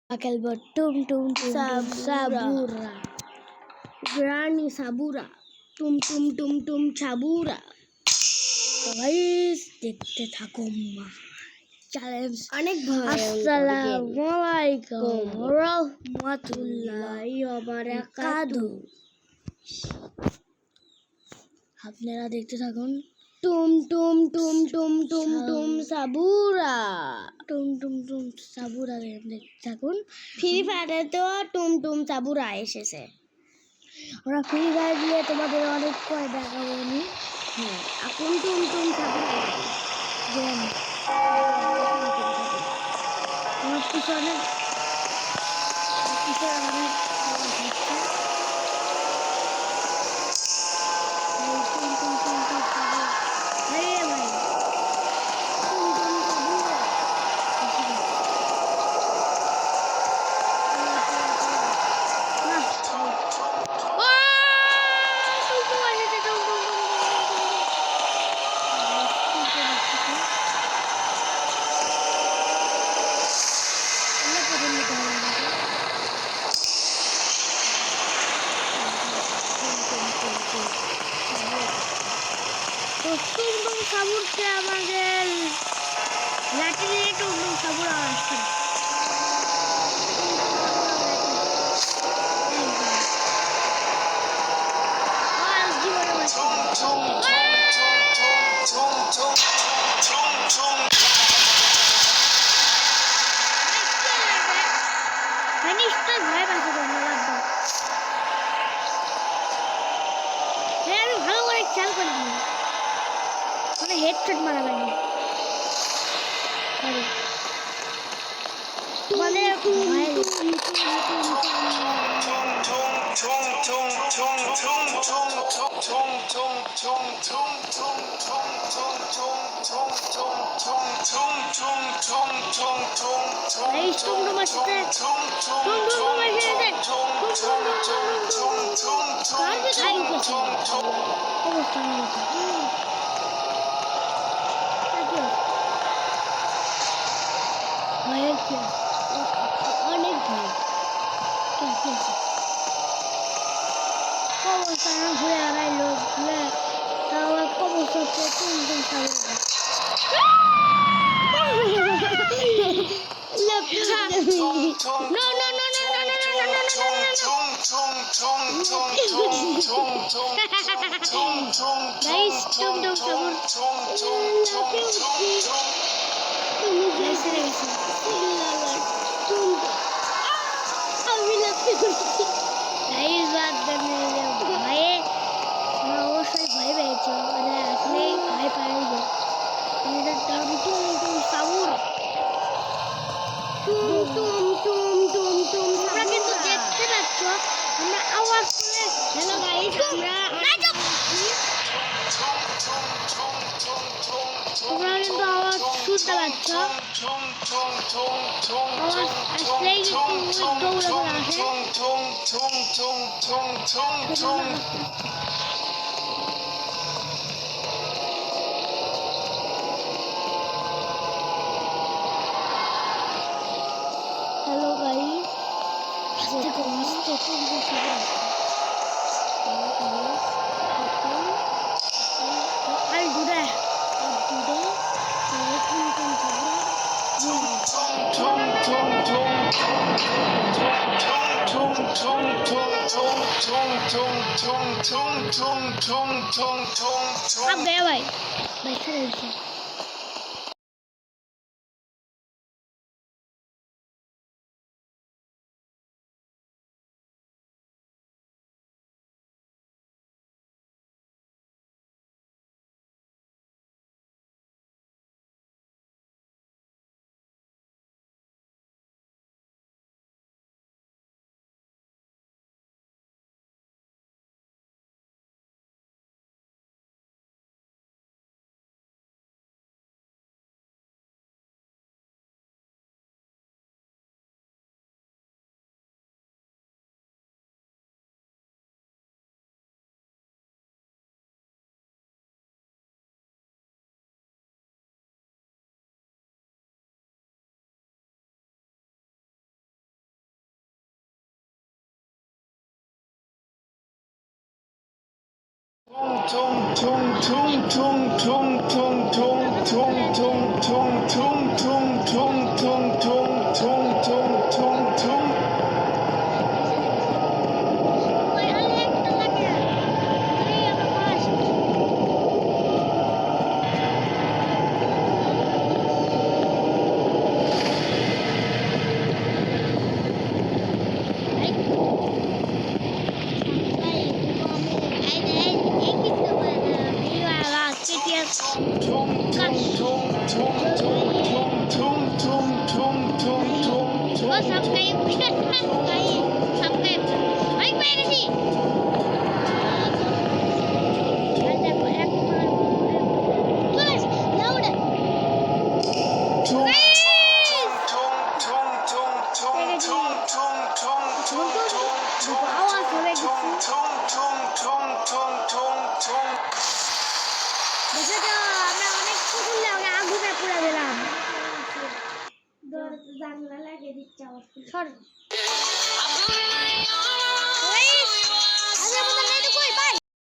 Albert, tum tum sabura, Granny Sabura, tum tum tum tum Sabura. Guys দেখতে থাকো challenge অনেক ভয়। আসসালামু আলাইকুম রাহমাতুল্লাহি ওয়া বারাকাতুহু। আপনারা দেখতে থাকুন টুম টুম টুম টুম টুম টুম সাবুরা, টুম টুম টুম সাবুরা দেখতে থাকুন। ফ্রি ফায়ারে তো টুম টুম সাবুরা এসেছে। আমরা ফ্রি ফায়ার দিয়ে তোমাদের অনেক করে দেখাবো নি। হ্যাঁ, এখন টুম টুম সাবুরা গেম আমার পিছনে অনেক টুমটুম সাবুরকে আমাদের ল্যাটিনে টুমটুম সাবুর আওয়াজ করে। আমি ভালো করে খেয়াল করিনি, মানে হেডশট মারা লাগবে। মানে অনেক ভয়। ঘুরে বেড়াইলো, ঘুরে তারপর কবর করতে টুমটুম সাবুর No, no, no, no, no, no, no, no, no, guys টুমটুম সাবুর অবশ্যই ভয় পেয়েছে, মানে আসলে ভয় পাই যে সাবুর তোমরা কিন্তু দেখতে পাচ্ছ আমরা আওয়াজ করে। হ্যালো গাইস, তোমরা কিন্তু আওয়াজ শুনতে পাচ্ছ। আওয়াজ আসলেই কিন্তু দৌড়ে আসে। হ্যালো গাইস, ভাই ভাই ওই আরে একটা লাগে এই আমার পাশ এই এই কিন্তু এই আওয়াজ কেটিয়া ও সাবস্ক্রাইব সাবস্ক্রাইব অনেক পেয়ে গেছি দেখো একবার চলে লাউডে আওয়াজ হবে কিছু দেখেছো আমরা অনেক কুকুর লাগে আগুনে পুড়ে দিলাম জানলা লাগিয়ে দিচ্ছে আবার সর